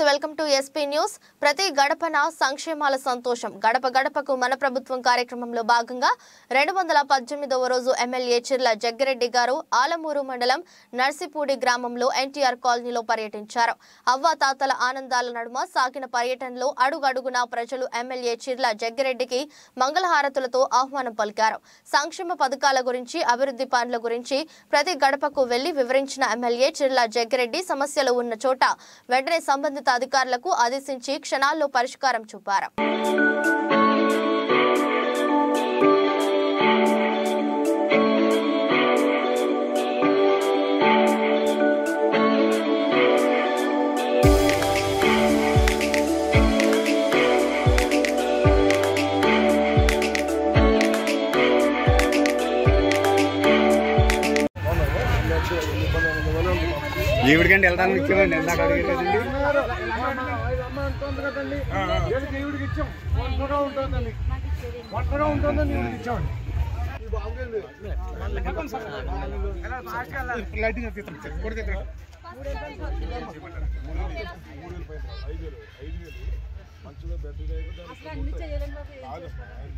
Welcome to SP news. ప్రతి గడపన సంక్షేమాల సంతోషం. గడప గడపకు మన ప్రభుత్వం కార్యక్రమంలో భాగంగా 218వ రోజు ఎమ్మెల్యే చిర్ల జగ్గిరెడ్డి గారు ఆలమూరు మండలం నర్సిపూడి గ్రామంలో ఎన్టీఆర్ కాలనీలో పర్యటించారు. అవ్వ తాతల ఆనందాల నడుమ సాగిన పర్యటనలో అడుగడుగునా ప్రజలు ఎమ్మెల్యే చిర్ల జగ్గిరెడ్డికి మంగళహారతులతో ఆహ్వానం పలికారు. సంక్షేమ పథకాల గురించి, అభివృద్ధి పనుల గురించి ప్రతి గడపకు వెళ్లి వివరించిన ఎమ్మెల్యే చిర్ల జగ్గిరెడ్డి సమస్యలు ఉన్న చోట వెంటనే సంబంధిత అధికారులకు ఆదేశించి క్షణాల్లో పరిష్కారం చూపారు. ఈవిడికంటే వెళ్ళడానికి ఇచ్చామండి. ఎందాక అడిగేదండి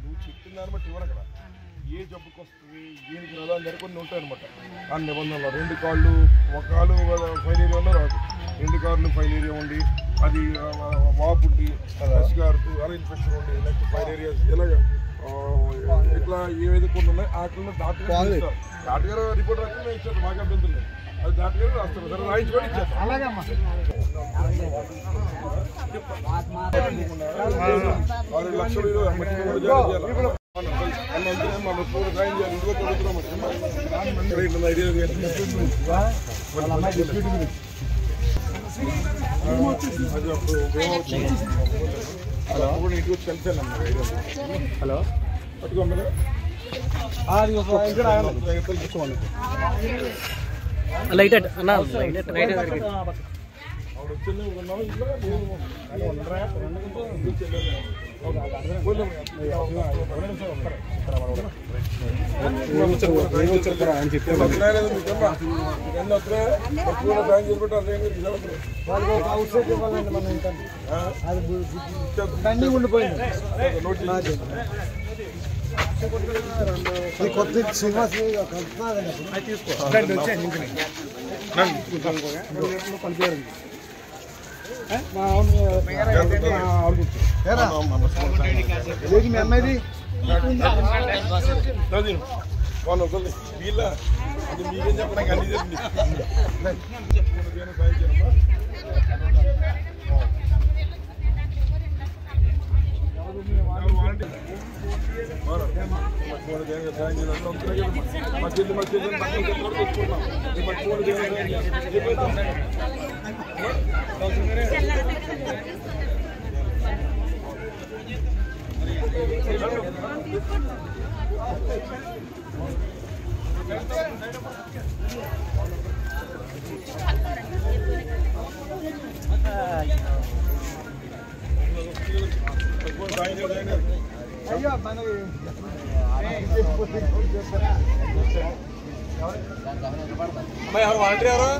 నువ్వు చెప్పిన దాన్ని బట్టి ఇవ్వరు అక్కడ ఏ జబ్బుకి వస్తుంది దీనికి రాదని కొన్ని ఉంటాయి అనమాట. ఆ నిబంధనలు 2 కాళ్ళు ఒక కాలు ఫైలేరియా ఉన్నా రాదు, 2 కాళ్ళు ఫైలేరియా ఉండి అది వాపు ఉండి గారుతూ అలా ఇన్ఫెక్షన్ ఉండి నెక్స్ట్ ఫైలేరియా ఇలాగ ఇట్లా ఏవైతే కొన్ని ఉన్నాయి వాటిలో డాక్టర్ గారు రిపోర్ట్ రాకుండా ఇచ్చారు. మాకు అభ్యంతరం లేదు, అది డాక్టర్ గారు రాస్తారు. సరే రాయించి కూడా ఇచ్చారు. 6 లక్షలు హలో లైట్ అన్న కొత్త శ్రీనివాస్ మీ అమ్మాయిది వీళ్ళ మీకేం చెప్పడానికి అన్ని చెప్పండి. అయ్యా మనకి అమ్మాయి ఎవరు వాలంటీర్ ఎవరు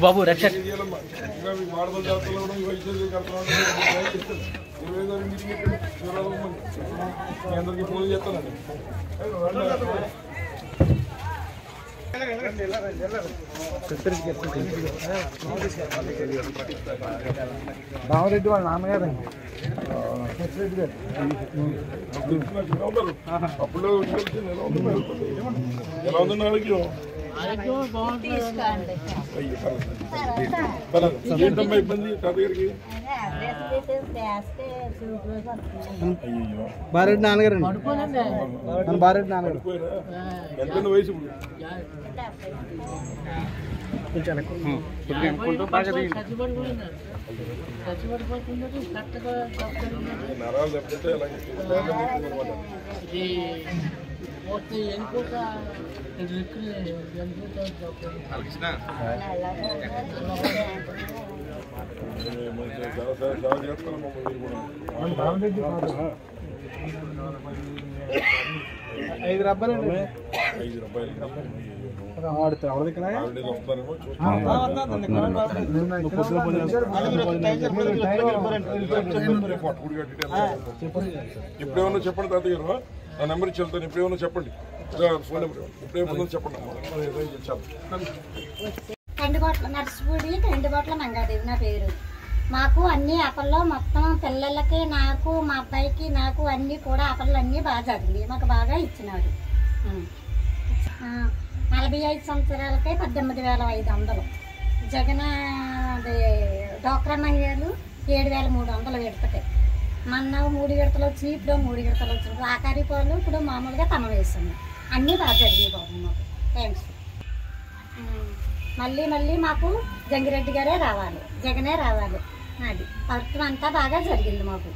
బాబు రక్ష వాడదల జాతరలో కూడా వైద్యులు అందరికీ ఫోన్ చేస్తానండి. రామరెడ్డి వాళ్ళ నాన్నగారు అప్పుడు ఎలా ఉందండి ఆరోగ్యం? ఏంటమ్మా ఇబ్బంది తాతగారికి? బారెడ్డి నాన్నగారు బారెడ్డి నాన్నగారు ఎంత వయసు ఇప్పుడు? నరాలు తప్పితే అలాగే చాలా చేస్తానమ్మా మీరు కూడా. 5 రూపాయలు ఎప్పుడేమన్నా చెప్పండి తాతగారు, నా నెంబర్ ఇచ్చి వెళ్తాను. ఎప్పుడేమన్నా చెప్పండి, ఫోన్ నెంబర్ ఎప్పుడేమన్నా చెప్పండి. కందికోట్ల నర్సిపూడి, కందికోట్ల మంగాదేవి నా పేరు. మాకు అన్ని ఆపల్లో మొత్తం పిల్లలకి, నాకు మా అబ్బాయికి నాకు అన్నీ కూడా ఆపళ్ళు అన్నీ బాగా జరిగింది. మాకు బాగా ఇచ్చినాడు. 45 సంవత్సరాలకే 18,500. జగన్ డోక్రా మహిళలు 7,300 విడతకి. మొన్న 3 విడతలు వచ్చి, ఇప్పుడు 3 విడతలు వచ్చినప్పుడు ఆకారి పాలు ఇప్పుడు మామూలుగా తమ వేస్తున్నాం. అన్నీ బాగా జరిగాయి బాబు మాకు. థ్యాంక్స్. మళ్ళీ మాకు జంగిరెడ్డి గారే రావాలి, జగనే రావాలి. అది ప్రభుత్వం అంతా బాగా జరిగింది మాకు.